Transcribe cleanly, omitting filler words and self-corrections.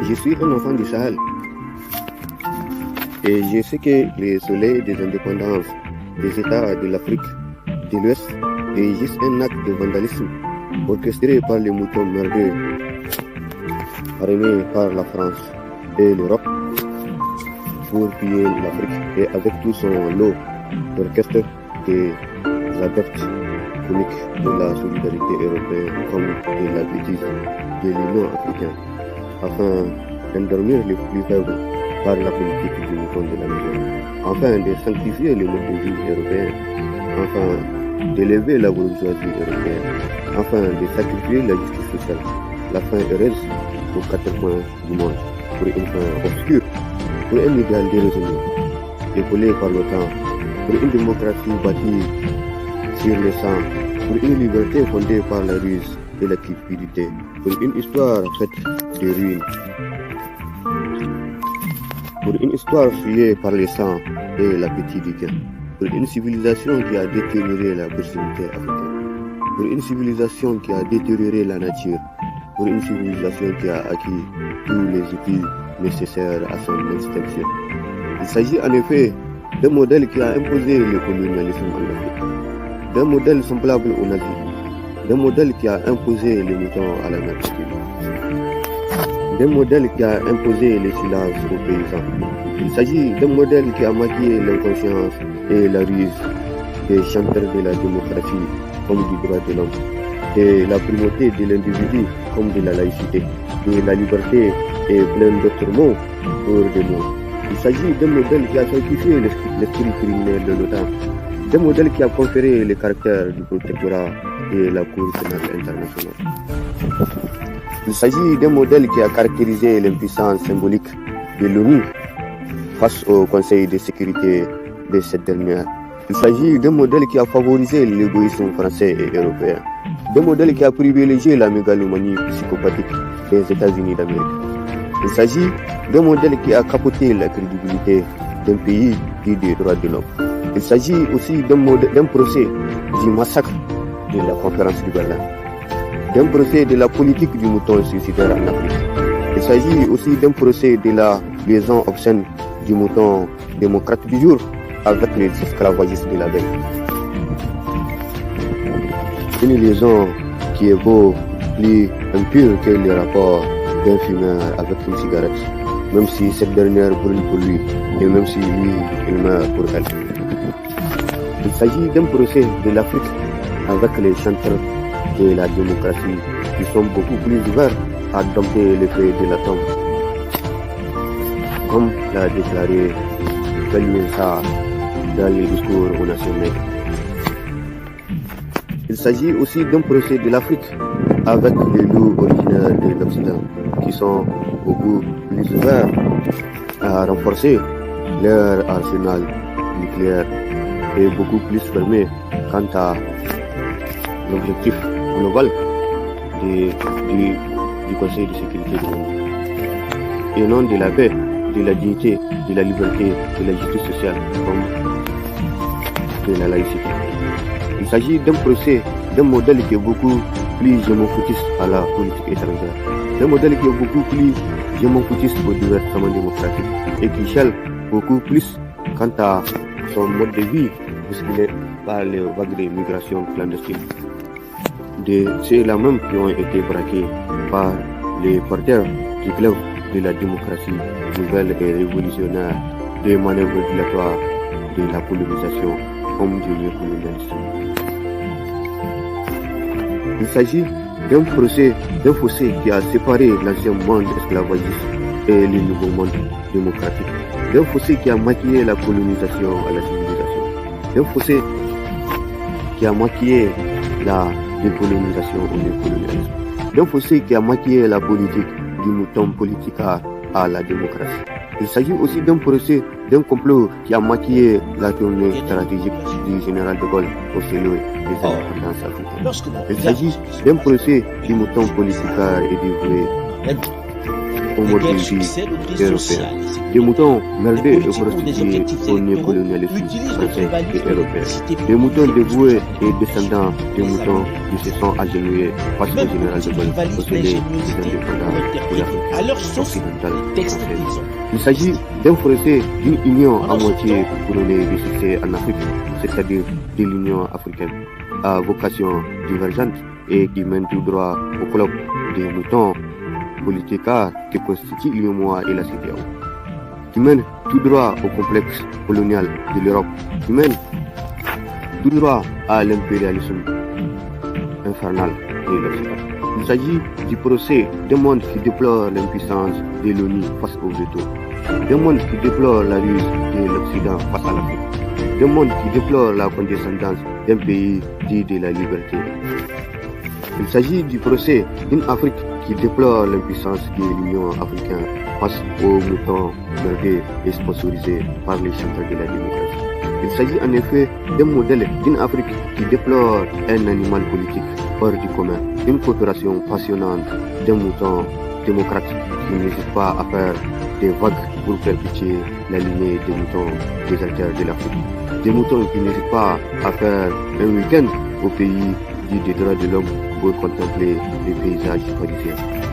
Je suis un enfant du Sahel et je sais que le soleil des indépendances des États de l'Afrique de l'Ouest est juste un acte de vandalisme orchestré par les moutons merdeux armés par la France et l'Europe pour piller l'Afrique et avec tout son lot d'orchestre des adeptes comiques de la solidarité européenne comme de la bêtise de l'Union africaine afin d'endormir les plus faibles par la politique du mouton de la maison, afin de sanctifier le mode de vie européen, afin d'élever la bourgeoisie européenne, afin de sacrifier la justice sociale, la fin heureuse aux 4 coins du monde, pour une fin obscure, pour un idéal déraisonné, épaulé par le temps, pour une démocratie bâtie sur le sang, pour une liberté fondée par la ruse et la cupidité, pour une histoire faite de ruines, pour une histoire fuyée par le sang et l'appétit du gain, pour une civilisation qui a détérioré la virginité africaine, pour une civilisation qui a détérioré la nature, pour une civilisation qui a acquis tous les outils nécessaires à son extinction. Il s'agit en effet d'un modèle qui a imposé le colonialisme en Afrique, d'un modèle semblable au nazi, d'un modèle qui a imposé les moutons à la nature, d'un modèle qui a imposé les silences aux paysans. Il s'agit d'un modèle qui a maquillé l'inconscience et la ruse des chanteurs de la démocratie comme du droit de l'homme, de la primauté de l'individu comme de la laïcité, de la liberté et plein d'autres mots pour des mots. Il s'agit d'un modèle qui a sanctifié l'esprit criminel de l'OTAN, d'un modèle qui a conféré le caractère du protectorat et la Cour pénale internationale. Il s'agit d'un modèle qui a caractérisé l'impuissance symbolique de l'ONU face au Conseil de sécurité de cette dernière. Il s'agit d'un modèle qui a favorisé l'égoïsme français et européen, d'un modèle qui a privilégié la mégalomanie psychopathique des États-Unis d'Amérique. Il s'agit d'un modèle qui a capoté la crédibilité d'un pays dit des droits de l'homme. Il s'agit aussi d'un procès du massacre de la conférence du Berlin, d'un procès de la politique du mouton suicidaire en Afrique. Il s'agit aussi d'un procès de la liaison obscène du mouton démocrate du jour avec les esclavagistes de la veille. Une liaison qui est beaucoup plus impure que le rapport d'un fumeur avec une cigarette, même si cette dernière brûle pour lui et même si lui, il meurt pour elle. Il s'agit d'un procès de l'Afrique avec les chanteurs de la démocratie qui sont beaucoup plus ouverts à dompter l'effet de la tombe, comme l'a déclaré Kalmisa dans le discours aux Nations Unies. Il s'agit aussi d'un procès de l'Afrique avec les loups originaires de l'Occident qui sont beaucoup plus ouverts à renforcer leur arsenal nucléaire et beaucoup plus fermés quant à l'objectif global du Conseil de sécurité de l'ONU et non de la paix, de la dignité, de la liberté, de la justice sociale comme de la laïcité. Il s'agit d'un procès, d'un modèle qui est beaucoup plus gémofoutiste à la politique étrangère, d'un modèle qui est beaucoup plus gémofoutiste au gouvernement démocratique et qui chale beaucoup plus quant à son mode de vie bousculé par les vagues de migration clandestine. De ceux-là même qui ont été braqués par les porteurs du club de la démocratie nouvelle et révolutionnaire, des manœuvres dilatoires de la colonisation comme du néocolonialisme. Il s'agit d'un procès, d'un fossé qui a séparé l'ancien monde esclavagiste et le nouveau monde démocratique, d'un fossé qui a maquillé la colonisation à la civilisation, d'un fossé qui a maquillé la décolonisation au décolonialisme, d'un fossé qui a maquillé la politique du mouton politique à la démocratie. Il s'agit aussi d'un procès, d'un complot qui a maquillé la tournée stratégique du général de Gaulle au silo des indépendances africaines. Il s'agit d'un procès du mouton politique et dévoué au mode de vie européen. Des moutons merdés et prostitués au néocolonialisme français et européen. Des moutons dévoués et descendants des moutons qui se sont agenouillés face au général de Gaulle au silo des indépendances l'Afrique à leur source occidentale. texte qu'ils ont. Il s'agit d'un procès d'une union à moitié couronnée de succès en Afrique, c'est-à-dire de l'Union africaine, à vocation divergente et qui mène tout droit au club des moutons Politica qui constitue l'UEMOA et la CEDEAO, qui mène tout droit au complexe colonial de l'Europe, qui mène tout droit à l'impérialisme infernal de l'Occident. Il s'agit du procès d'un monde qui déplore l'impuissance de l'ONU face au veto, d'un monde qui déplore la ruse de l'Occident face à l'Afrique, d'un monde qui déplore la condescendance d'un pays dit de la liberté. Il s'agit du procès d'une Afrique qui déplore l'impuissance de l'Union africaine face aux moutons bradés et sponsorisés par les champions de la démocratie. Il s'agit en effet d'un modèle d'une Afrique qui déplore un animal politique hors du commun, une coopération passionnante d'un mouton démocrate qui n'hésite pas à faire des vagues pour faire pitié la lignée des moutons déserteurs de l'Afrique. Des moutons qui n'hésitent pas à faire un week-end au pays dit des droits de l'homme pour contempler les paysages parisiens.